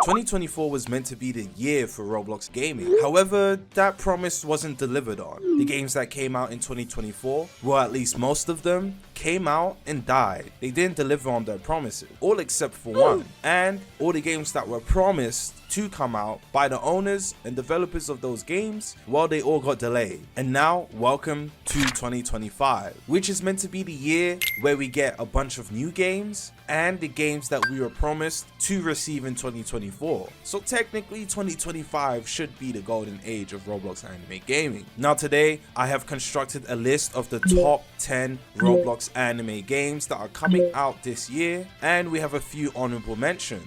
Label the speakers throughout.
Speaker 1: 2024 was meant to be the year for Roblox gaming. However, that promise wasn't delivered on. The games that came out in 2024, well, at least most of them, came out and died. They didn't deliver on their promises, all except for one. And all the games that were promised to come out by the owners and developers of those games, well, they all got delayed. And now, welcome to 2025, which is meant to be the year where we get a bunch of new games and the games that we were promised to receive in 2024. So technically 2025 should be the golden age of Roblox anime gaming. Now today I have constructed a list of the top 10 Roblox anime games that are coming out this year, and we have a few honorable mentions.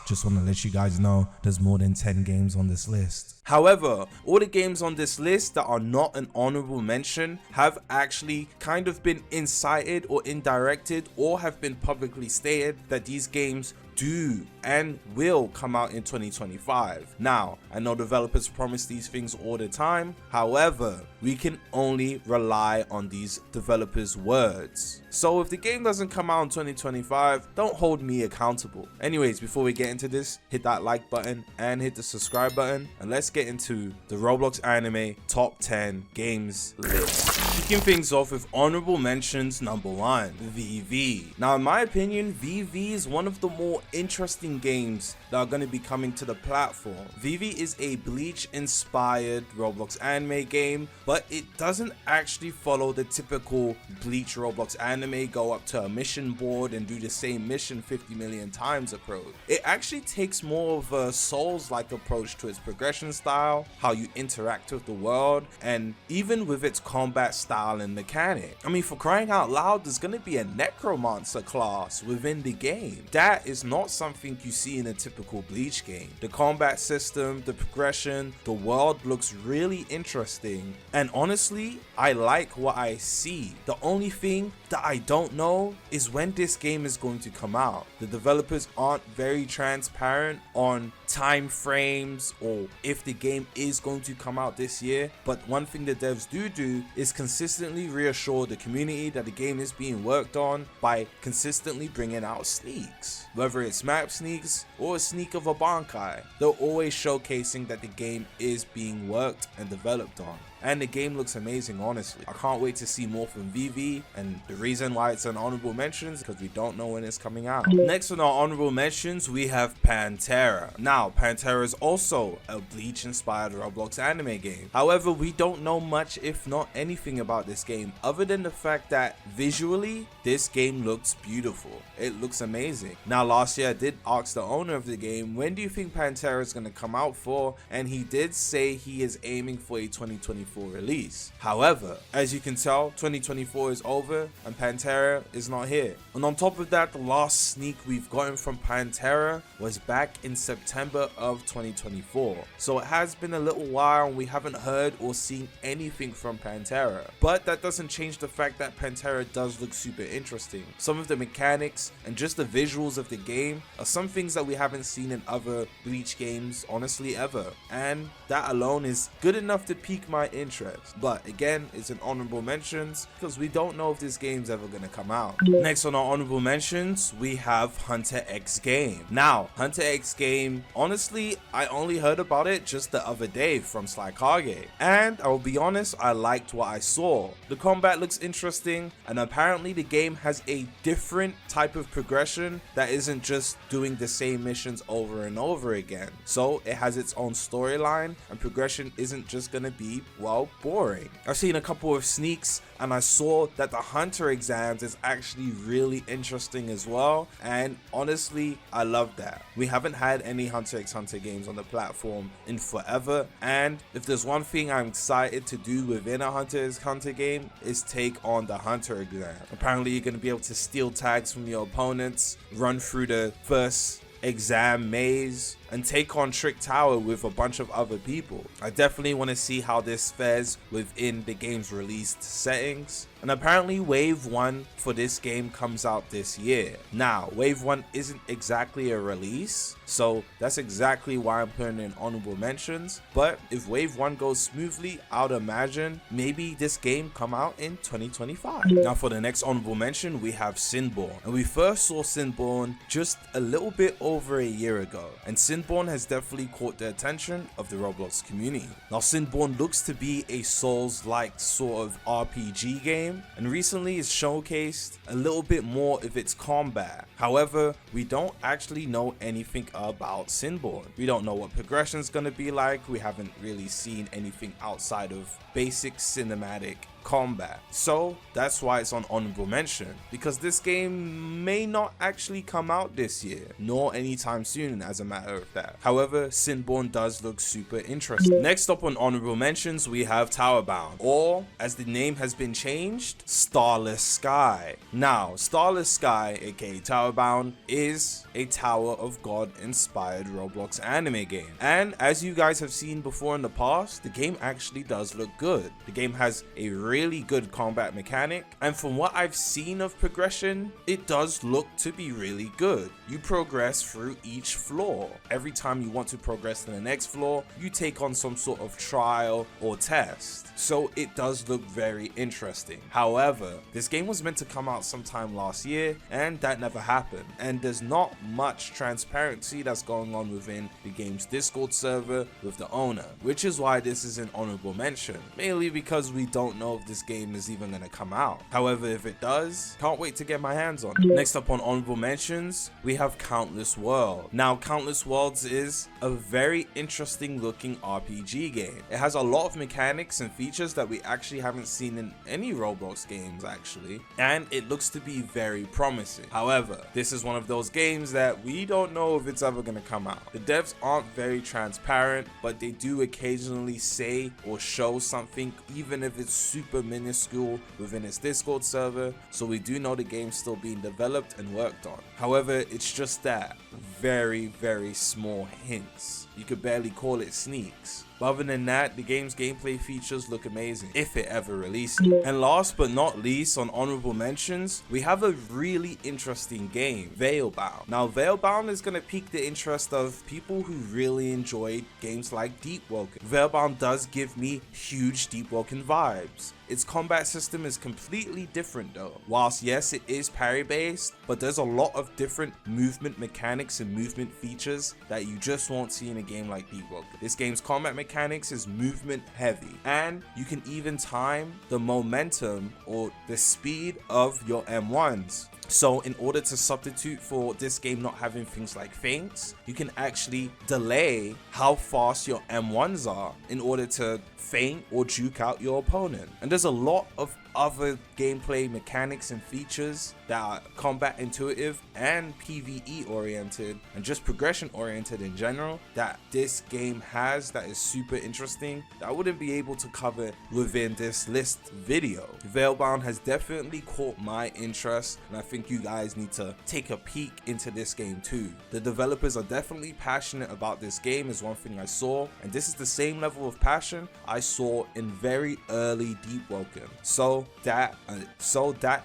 Speaker 1: Just want to let you guys know there's more than 10 games on this list. However, all the games on this list that are not an honorable mention have actually kind of been incited or indirected, or have been publicly stated that these games do and will come out in 2025. Now, I know developers promise these things all the time. However, we can only rely on these developers' words. So if the game doesn't come out in 2025, don't hold me accountable. Anyways, before we get into this, hit that like button and hit the subscribe button, and let's get into the Roblox anime top 10 games list. Kicking things off with honorable mentions, number 1, VV. Now in my opinion, VV is one of the more interesting games that are going to be coming to the platform. VV is a Bleach inspired Roblox anime game, but it doesn't actually follow the typical Bleach Roblox anime, go up to a mission board and do the same mission 50 million times approach. It actually takes more of a Souls-like approach to its progression style, how you interact with the world, and even with its combat style and mechanic. I mean, for crying out loud, there's going to be a necromancer class within the game. That is not something you see in a typical Bleach game. The combat system, the progression, the world looks really interesting, and honestly, I like what I see. The only thing that I don't know is when this game is going to come out. The developers aren't very transparent on time frames or if the game is going to come out this year, but one thing the devs do is consistently reassure the community that the game is being worked on by consistently bringing out sneaks. Whether it's map sneaks or a sneak of a Bankai, they're always showcasing that the game is being worked and developed on. And the game looks amazing, honestly. I can't wait to see more from VV, and the reason why it's an honorable mention is because we don't know when it's coming out. Next on our honorable mentions, we have Pantera. Now, Pantera is also a Bleach inspired Roblox anime game. However, we don't know much, if not anything, about this game other than the fact that visually, this game looks beautiful. It looks amazing. Now, last year I did ask the owner of the game, when do you think Pantera is going to come out for? And he did say he is aiming for a 2024 release. However, as you can tell, 2024 is over and Pantera is not here. And on top of that, the last sneak we've gotten from Pantera was back in September of 2024. So it has been a little while and we haven't heard or seen anything from Pantera. But that doesn't change the fact that Pantera does look super interesting. Some of the mechanics and just the visuals of the game are some things that we haven't seen in other Bleach games, honestly, ever. And that alone is good enough to pique my interest. But again, it's an honorable mentions because we don't know if this game's ever gonna come out. Next on our honorable mentions, we have Hunter X Game. Now, Hunter X Game, honestly, I only heard about it just the other day from Sly Kage, and I will be honest, I liked what I saw. The combat looks interesting, and apparently the game has a different type of progression that isn't just doing the same missions over and over again. So it has its own storyline, and progression isn't just gonna be, well, boring. I've seen a couple of sneaks and I saw that the Hunter exams is actually really interesting as well, and honestly, I love that. We haven't had any Hunter x Hunter games on the platform in forever, and if there's one thing I'm excited to do within a Hunter x Hunter game is take on the Hunter exam. Apparently you're going to be able to steal tags from your opponents, run through the first exam maze, and take on Trick Tower with a bunch of other people. I definitely want to see how this fares within the game's released settings. And apparently Wave 1 for this game comes out this year. Now, Wave 1 isn't exactly a release, so that's exactly why I'm putting in honorable mentions. But if Wave 1 goes smoothly, I'd imagine maybe this game come out in 2025. Now for the next honorable mention, we have Synborn. And we first saw Synborn just a little bit over a year ago. And Synborn has definitely caught the attention of the Roblox community. Now Synborn looks to be a Souls-like sort of RPG game, and recently it's showcased a little bit more of its combat. However, we don't actually know anything about Synborn. We don't know what progression is going to be like. We haven't really seen anything outside of basic cinematic combat. So that's why it's on honorable mention, because this game may not actually come out this year, nor anytime soon as a matter of fact. However, Synborn does look super interesting. Next up on honorable mentions, we have Towerbound, or as the name has been changed, Starless Sky. Now, Starless Sky, aka Towerbound, is a Tower of God inspired Roblox anime game. And as you guys have seen before in the past, the game actually does look good. The game has a really good combat mechanic, and from what I've seen of progression, it does look to be really good. You progress through each floor. Every time you want to progress to the next floor, you take on some sort of trial or test. So it does look very interesting. However, this game was meant to come out sometime last year, and that never happened. And there's not much transparency that's going on within the game's Discord server with the owner, which is why this is an honorable mention, mainly because we don't know if this game is even going to come out. However, if it does, can't wait to get my hands on it. Next up on honorable mentions, we have Countless World. Now, Countless Worlds is a very interesting looking RPG game. It has a lot of mechanics and features that we actually haven't seen in any Roblox games actually, and it looks to be very promising. However, this is one of those games that we don't know if it's ever going to come out. The devs aren't very transparent, but they do occasionally say or show something, even if it's super minuscule within its Discord server, so we do know the game's still being developed and worked on. However, it's just that very small hints. You could barely call it sneaks. But other than that, the game's gameplay features look amazing if it ever releases. And last but not least on honorable mentions, we have a really interesting game, Veilbound. Now Veilbound is going to pique the interest of people who really enjoyed games like Deep Woken. Veilbound does give me huge Deep Woken vibes. Its combat system is completely different though. Whilst yes, it is parry based, but there's a lot of different movement mechanics and movement features that you just won't see in a game like Deep Woken. This game's combat mechanics is movement heavy, and you can even time the momentum or the speed of your M1s. So in order to substitute for this game not having things like feints, you can actually delay how fast your M1s are in order to feint or juke out your opponent. And there's a lot of other gameplay mechanics and features that are combat intuitive and PvE oriented and just progression oriented in general that this game has that is super interesting that I wouldn't be able to cover within this list video. Veilbound has definitely caught my interest, and I think you guys need to take a peek into this game too. The developers are definitely passionate about this game is one thing I saw, and this is the same level of passion I saw in very early Deep Woken. So that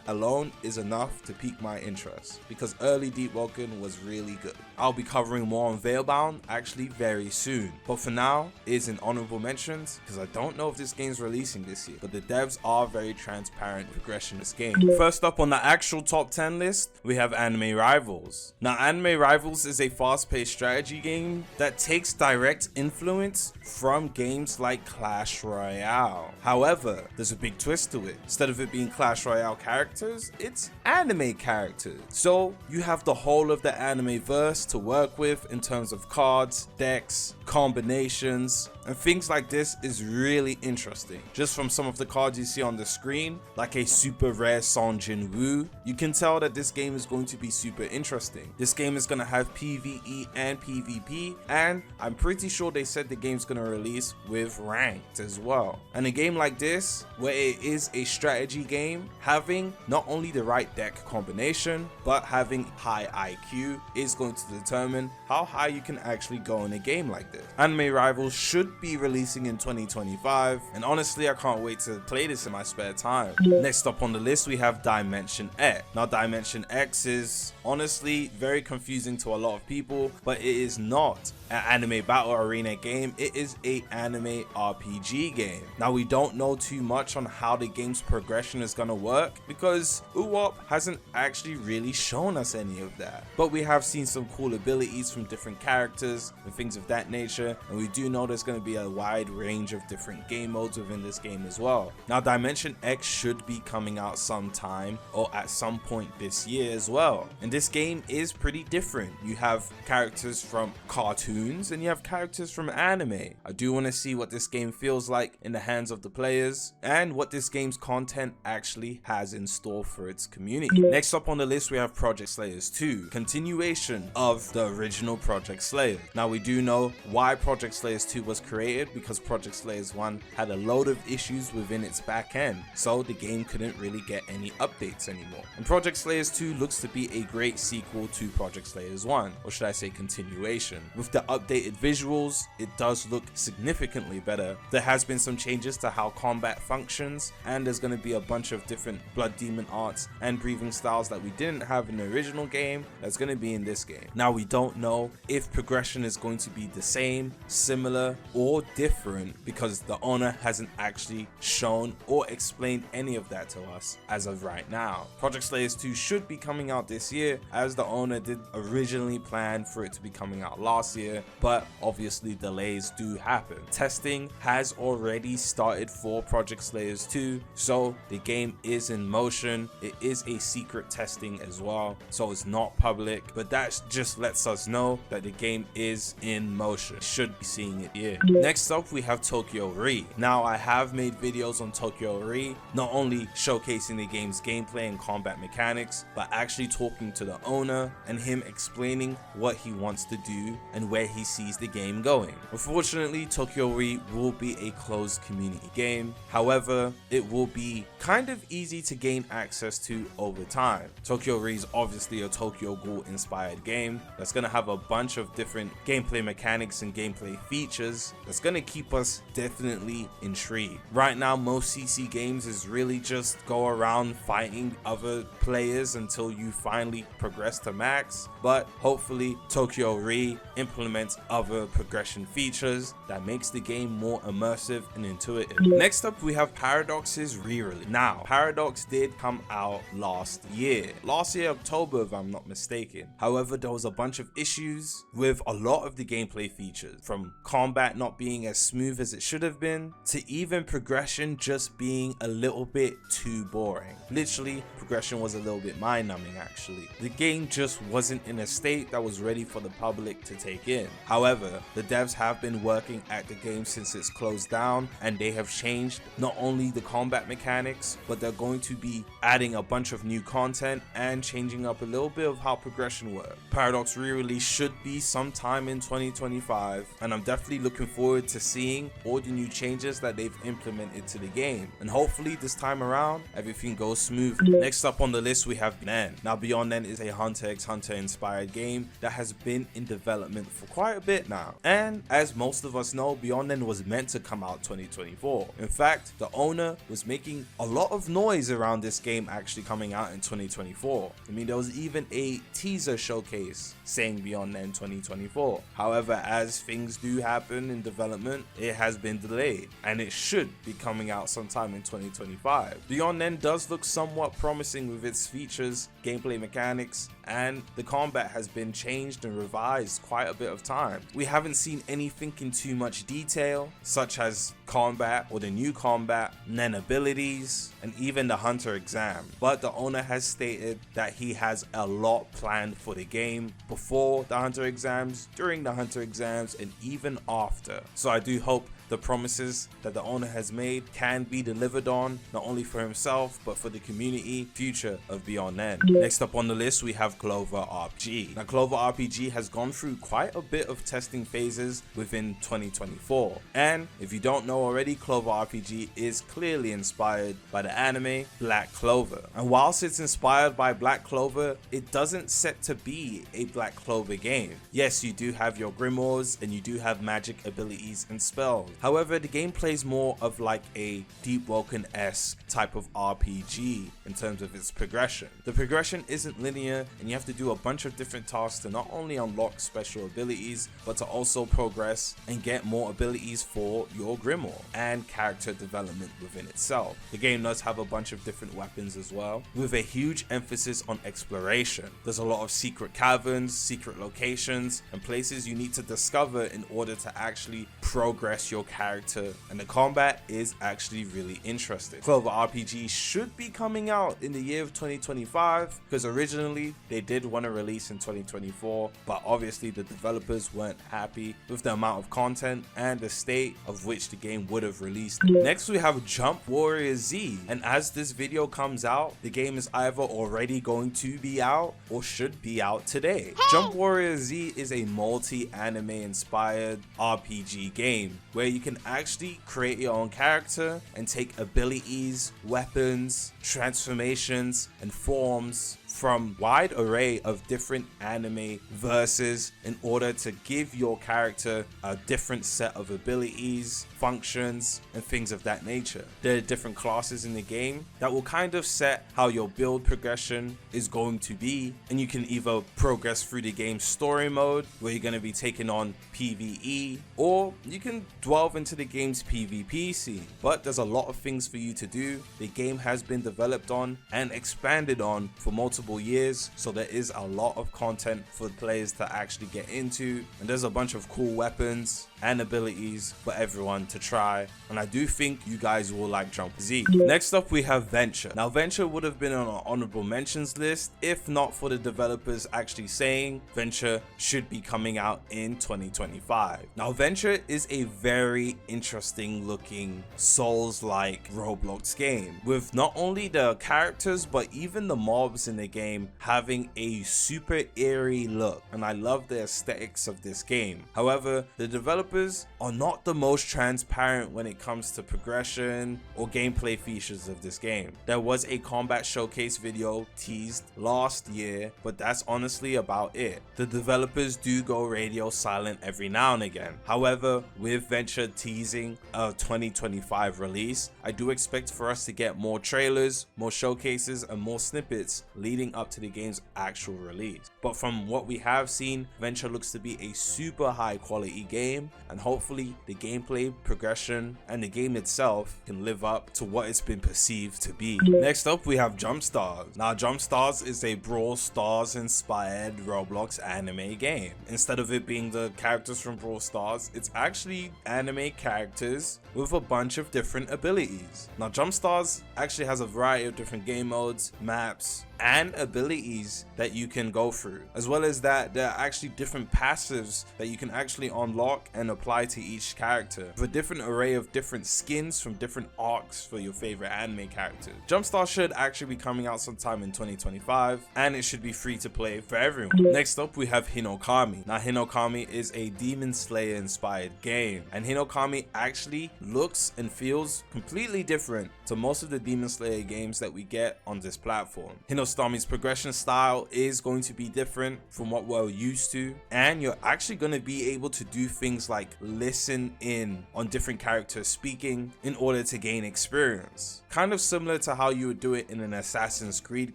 Speaker 1: alone is enough to pique my interest, because early Deep Woken was really good. I'll be covering more on Veilbound actually very soon, but for now it is in honorable mentions because I don't know if this game's releasing this year, but the devs are very transparent with progression in this game. First up on the actual top 10 list, we have Anime Rivals. Now Anime Rivals is a fast-paced strategy game that takes direct influence from games like Clash Royale. However, there's a big twist to it. Instead of it being Clash Royale characters, it's anime characters. So you have the whole of the anime verse to work with in terms of cards, decks, combinations, and things like this is really interesting. Just from some of the cards you see on the screen, like a super rare Song Jin-woo, you can tell that this game is going to be super interesting. This game is going to have PvE and PvP, and I'm pretty sure they said the game's going to release with ranked as well. And a game like this, where it is a strategy game, having not only the right deck combination, but having high IQ is going to determine how high you can actually go in a game like this. Anime Rivals should be releasing in 2025, and honestly I can't wait to play this in my spare time. Next up on the list we have Dimension X. Now Dimension X is honestly very confusing to a lot of people, but it is not an anime battle arena game, it is a anime RPG game. Now we don't know too much on how the game's progression is gonna work because UOP hasn't actually really shown us any of that, but we have seen some cool abilities from different characters and things of that nature, and we do know there's going to be a wide range of different game modes within this game as well. Now Dimension X should be coming out sometime or at some point this year as well, and this game is pretty different. You have characters from cartoons and you have characters from anime. I do want to see what this game feels like in the hands of the players and what this game's content actually has in store for its community. Next up on the list we have Project Slayers 2, continuation of the original Project Slayers. Now we do know why Project Slayers 2 was created, because Project Slayers 1 had a load of issues within its back end, so the game couldn't really get any updates anymore. And Project Slayers 2 looks to be a great sequel to Project Slayers 1, or should I say continuation. With the updated visuals, it does look significantly better. There has been some changes to how combat functions, and there's going to be a bunch of different blood demon arts and breathing styles that we didn't have in the original game that's going to be in this game. Now we don't know if progression is going to be the same, similar, or different because the owner hasn't actually shown or explained any of that to us as of right now. Project Slayers 2 should be coming out this year, as the owner did originally plan for it to be coming out last year, but obviously delays do happen. Testing has already started for Project Slayers 2, so the game is in motion. It is a secret testing as well, so it's not public, but that just lets us know that the game is in motion. Should be seeing it here. Next up we have Tokyo Re. Now I have made videos on Tokyo Re, not only showcasing the game's gameplay and combat mechanics, but actually talking to the owner and him explaining what he wants to do and where he sees the game going. Unfortunately, Tokyo Re will be a closed community game, however it will be kind of easy to gain access to over time. Tokyo Re is obviously a Tokyo Ghoul inspired game that's going to have a bunch of different gameplay mechanics and gameplay features that's going to keep us definitely intrigued. Right now most CC games is really just go around fighting other players until you finally progress to max, but hopefully Tokyo Re implements other progression features that makes the game more immersive and intuitive. Next up we have Paradox's re-release. Now Paradox did come out last year October if I'm not mistaken. However, there was a bunch of issues with a lot of the gameplay features, from combat not being as smooth as it should have been to even progression just being a little bit too boring. Literally, progression was a little bit mind-numbing actually. The game just wasn't in a state that was ready for the public to take in. However, the devs have been working at the game since it's closed down, and they have changed not only the combat mechanics, but they're going to be adding a bunch of new content and changing up a little bit of how progression works. Paradox re-release should be sometime in 2025, and I'm definitely looking forward to seeing all the new changes that they've implemented to the game, and hopefully this time around everything goes smoothly. Next up on the list we have Beyond End. Now Beyond End is a Hunter x Hunter inspired game that has been in development for quite a bit now, and as most of us know, Beyond End was meant to come out 2024. In fact, the owner was making a lot of noise around this game actually coming out in 2024. I mean, there was even a teaser showcase saying Beyond End 2024. However, as things do happen in development, it has been delayed and it should be coming out sometime in 2025. Beyond End does look somewhat promising with its features, gameplay mechanics, and the combat has been changed and revised quite a bit of of time. We haven't seen anything in too much detail, such as combat or the new combat, then abilities, and even the hunter exam. But the owner has stated that he has a lot planned for the game before the hunter exams, during the hunter exams, and even after. So I do hope the promises that the owner has made can be delivered on, not only for himself but for the community future of Beyond End. Next up on the list we have Clover RPG. Now Clover RPG has gone through quite a bit of testing phases within 2024, and if you don't know already, Clover RPG is clearly inspired by the anime Black Clover. And whilst it's inspired by Black Clover, it doesn't set to be a Black Clover game. Yes, you do have your grimoires and you do have magic abilities and spells. However, the game plays more of like a Deep Woken-esque type of RPG in terms of its progression. The progression isn't linear and you have to do a bunch of different tasks to not only unlock special abilities, but to also progress and get more abilities for your grimoire and character development within itself. The game does have a bunch of different weapons as well, with a huge emphasis on exploration. There's a lot of secret caverns, secret locations, and places you need to discover in order to actually progress your character, and the combat is actually really interesting. Clover RPG should be coming out in the year of 2025, because originally they did want to release in 2024, but obviously the developers weren't happy with the amount of content and the state of which the game would have released. Next we have Jump Warrior Z, and as this video comes out, the game is either already going to be out or should be out today. Jump Warrior Z is a multi-anime inspired RPG game where you can actually create your own character and take abilities, weapons, transformations, and forms from wide array of different anime verses in order to give your character a different set of abilities, functions, and things of that nature. There are different classes in the game that will kind of set how your build progression is going to be, and you can either progress through the game's story mode where you're going to be taking on PvE, or you can delve into the game's PvP scene. But there's a lot of things for you to do. The game has been developed on and expanded on for multiple years, so there is a lot of content for players to actually get into, and there's a bunch of cool weapons and abilities for everyone to try, and I do think you guys will like Jump Z. Next up we have Venture. Now Venture would have been on our honorable mentions list if not for the developers actually saying Venture should be coming out in 2025. Now Venture is a very interesting looking Souls-like Roblox game, with not only the characters but even the mobs in the game having a super eerie look, and I love the aesthetics of this game. However, the developers are not the most transparent when it comes to progression or gameplay features of this game. There was a combat showcase video teased last year, but that's honestly about it. The developers do go radio silent every now and again. However, with Venture teasing a 2025 release, I do expect for us to get more trailers, more showcases, and more snippets leading up to the game's actual release. But from what we have seen, Venture looks to be a super high quality game, and hopefully the gameplay progression and the game itself can live up to what it's been perceived to be. Next up we have Jump Stars. Now Jump Stars is a Brawl Stars inspired Roblox anime game. Instead of it being the characters from Brawl Stars, it's actually anime characters with a bunch of different abilities. Now Jump Stars actually has a variety of different game modes, maps, and abilities that you can go through, as well as that there are actually different passives that you can actually unlock and apply to each character, with a different array of different skins from different arcs for your favorite anime characters. Jumpstar should actually be coming out sometime in 2025, and it should be free to play for everyone. Next up we have Hinokami. Now Hinokami is a Demon Slayer inspired game, and Hinokami actually looks and feels completely different to most of the Demon Slayer games that we get on this platform. Hinokami's progression style is going to be different from what we're used to, and you're actually going to be able to do things like listen in on different characters speaking in order to gain experience. Kind of similar to how you would do it in an Assassin's Creed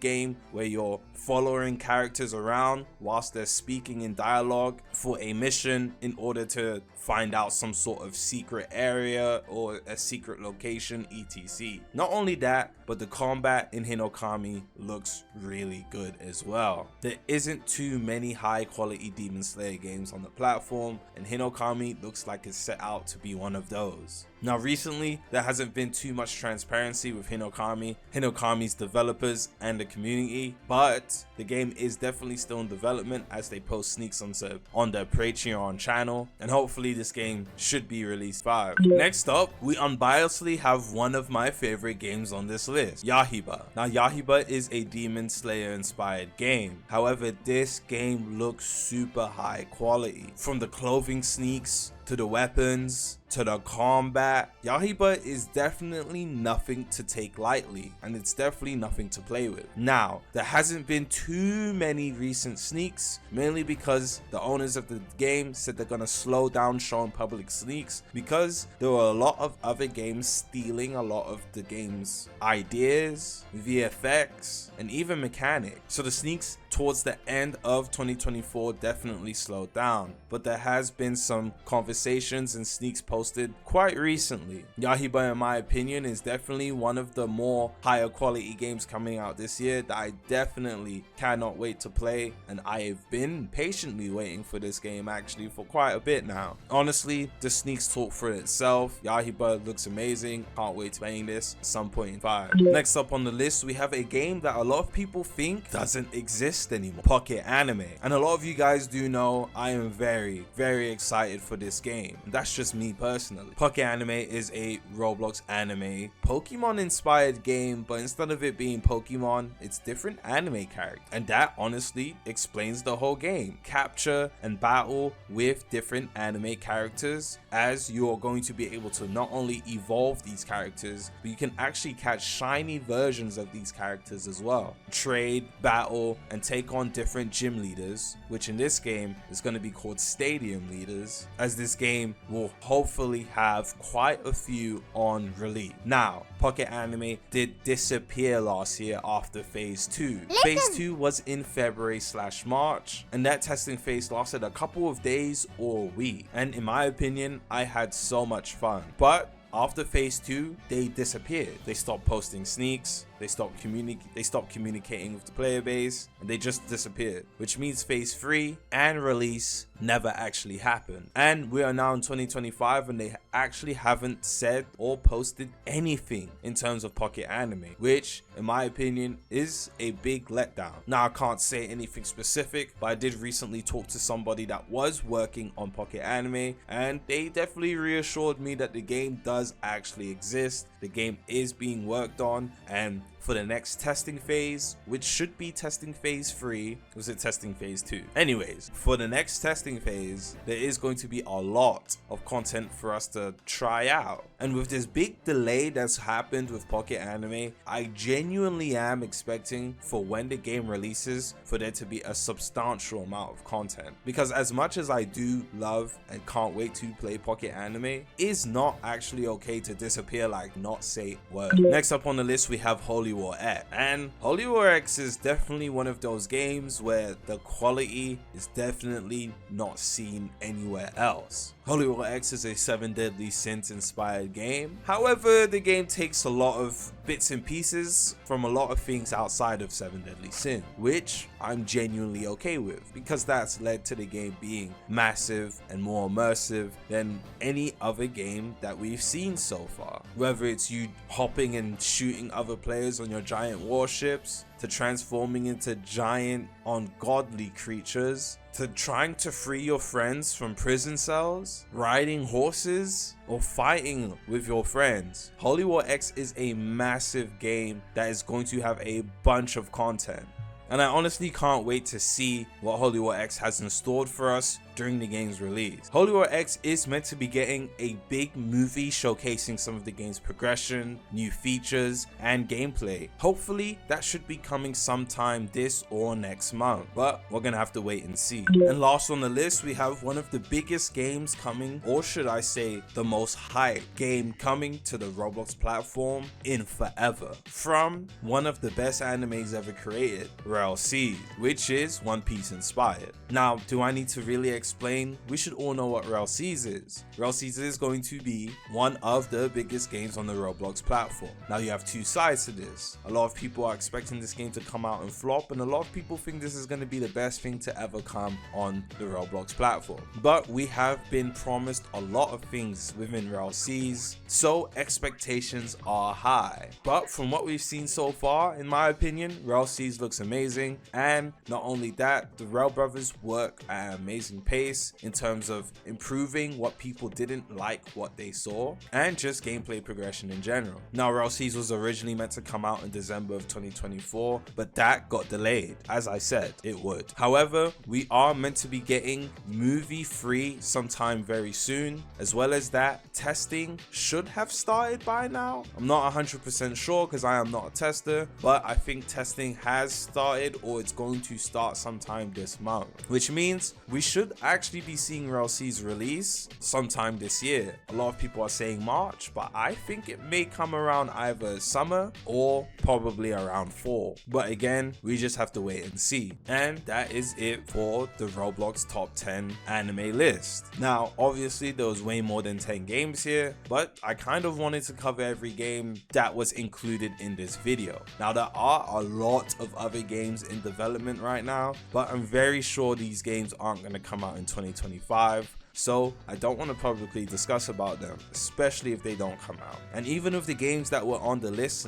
Speaker 1: game where you're following characters around whilst they're speaking in dialogue for a mission in order to find out some sort of secret area or a secret location, etc. Not only that, but the combat in Hinokami looks really good as well. There isn't isn't too many high quality Demon Slayer games on the platform, and Hinokami looks like it's set out to be one of those. Now recently, there hasn't been too much transparency with Hinokami's developers and the community, but the game is definitely still in development as they post sneaks on their Patreon channel, and hopefully this game should be released 5. Next up, we unbiasedly have one of my favorite games on this list, Yahiba. Now Yahiba is a Demon Slayer inspired game. However, this game looks super high quality. From the clothing sneaks to the weapons, to the combat, Yahiba is definitely nothing to take lightly, and it's definitely nothing to play with. Now, there hasn't been too many recent sneaks, mainly because the owners of the game said they're gonna slow down showing public sneaks because there were a lot of other games stealing a lot of the game's ideas, VFX, and even mechanics. So the sneaks towards the end of 2024 definitely slowed down, but there has been some conversations and sneaks posted quite recently. Yahiba, in my opinion, is definitely one of the more higher quality games coming out this year that I definitely cannot wait to play, and I have been patiently waiting for this game actually for quite a bit now. Honestly, the sneaks talk for itself. Yahiba looks amazing. Can't wait to playing this at some point in 5. Next up on the list, we have a game that a lot of people think doesn't exist anymore, Pocket Anime. And a lot of you guys do know I am very excited for this game. And that's just me personally. Pocket Anime is a Roblox anime Pokemon inspired game, but instead of it being Pokemon, it's different anime characters, and that honestly explains the whole game. Capture and battle with different anime characters, as you are going to be able to not only evolve these characters, but you can actually catch shiny versions of these characters as well. Trade, battle, and take on different gym leaders, which in this game is going to be called stadium leaders, as this game will hopefully have quite a few on release. Now, Pocket Anime did disappear last year after phase 2. Phase 2 was in February/March, and that testing phase lasted a couple of days or a week, and in my opinion, I had so much fun. But after phase 2, they disappeared. They stopped posting sneaks, they stopped communicating with the player base, and they just disappeared, which means phase 3 and release never actually happened. And we are now in 2025 and they actually haven't said or posted anything in terms of Pocket Anime, which in my opinion is a big letdown. Now, I can't say anything specific, but I did recently talk to somebody that was working on Pocket Anime, and they definitely reassured me that the game does actually exist. The game is being worked on, and for the next testing phase, which should be testing phase 3, was it testing phase 2? Anyways, for the next testing phase, there is going to be a lot of content for us to try out. And with this big delay that's happened with Pocket Anime, I genuinely am expecting for when the game releases for there to be a substantial amount of content. Because as much as I do love and can't wait to play Pocket Anime, it is not actually okay to disappear, like not say a word. Next up on the list, we have Revolveragz. And Revolveragz is definitely one of those games where the quality is definitely not seen anywhere else. Revolveragz is a 7 Deadly Sins inspired game. However, the game takes a lot of bits and pieces from a lot of things outside of 7 Deadly Sins, which I'm genuinely okay with, because that's led to the game being massive and more immersive than any other game that we've seen so far. Whether it's you hopping and shooting other players on your giant warships, to transforming into giant ungodly creatures, to trying to free your friends from prison cells, riding horses, or fighting with your friends. Revolveragz is a massive game that is going to have a bunch of content, and I honestly can't wait to see what Revolveragz has in store for us during the game's release. Revolveragz is meant to be getting a big movie showcasing some of the game's progression, new features, and gameplay. Hopefully that should be coming sometime this or next month, but we're gonna have to wait and see. And last on the list, we have one of the biggest games coming, or should I say the most hyped game coming to the Roblox platform in forever, from one of the best animes ever created, Revolveragz, which is One Piece inspired. Now, do I need to really explain explain, we should all know what Revolveragz is. Revolveragz is going to be one of the biggest games on the Roblox platform. Now you have two sides to this. A lot of people are expecting this game to come out and flop, and a lot of people think this is going to be the best thing to ever come on the Roblox platform. But we have been promised a lot of things within Revolveragz, so expectations are high. But from what we've seen so far, in my opinion, Revolveragz looks amazing, and not only that, the Rel brothers work at an amazing pace in terms of improving what people didn't like what they saw, and just gameplay progression in general. Now Revolveragz was originally meant to come out in December of 2024, but that got delayed, as I said it would. However, we are meant to be getting movie free sometime very soon, as well as that testing should have started by now. I'm not 100% sure because I am not a tester, but I think testing has started, or it's going to start sometime this month, which means we should actually be seeing Revolveragz release sometime this year. A lot of people are saying March, but I think it may come around either summer or probably around fall. But again, we just have to wait and see. And that is it for the Roblox top 10 anime list. Now, obviously there was way more than 10 games here, but I kind of wanted to cover every game that was included in this video. Now, there are a lot of other games in development right now, but I'm very sure these games aren't going to come out in 2025. So I don't want to publicly discuss about them, especially if they don't come out. And even with the games that were on the list,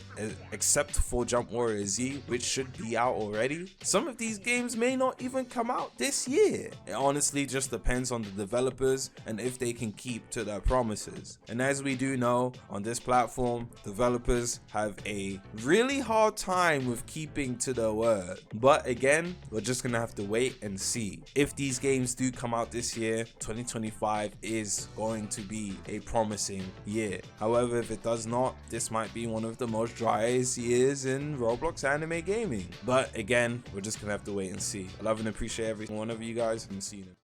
Speaker 1: except for Jump Warrior Z, which should be out already, some of these games may not even come out this year. It honestly just depends on the developers and if they can keep to their promises. And as we do know, on this platform, developers have a really hard time with keeping to their word. But again, we're just gonna have to wait and see. If these games do come out this year, 2025 is going to be a promising year. However, if it does not, this might be one of the most driest years in Roblox anime gaming. But again, we're just gonna have to wait and see. I love and appreciate every one of you guys, and see you.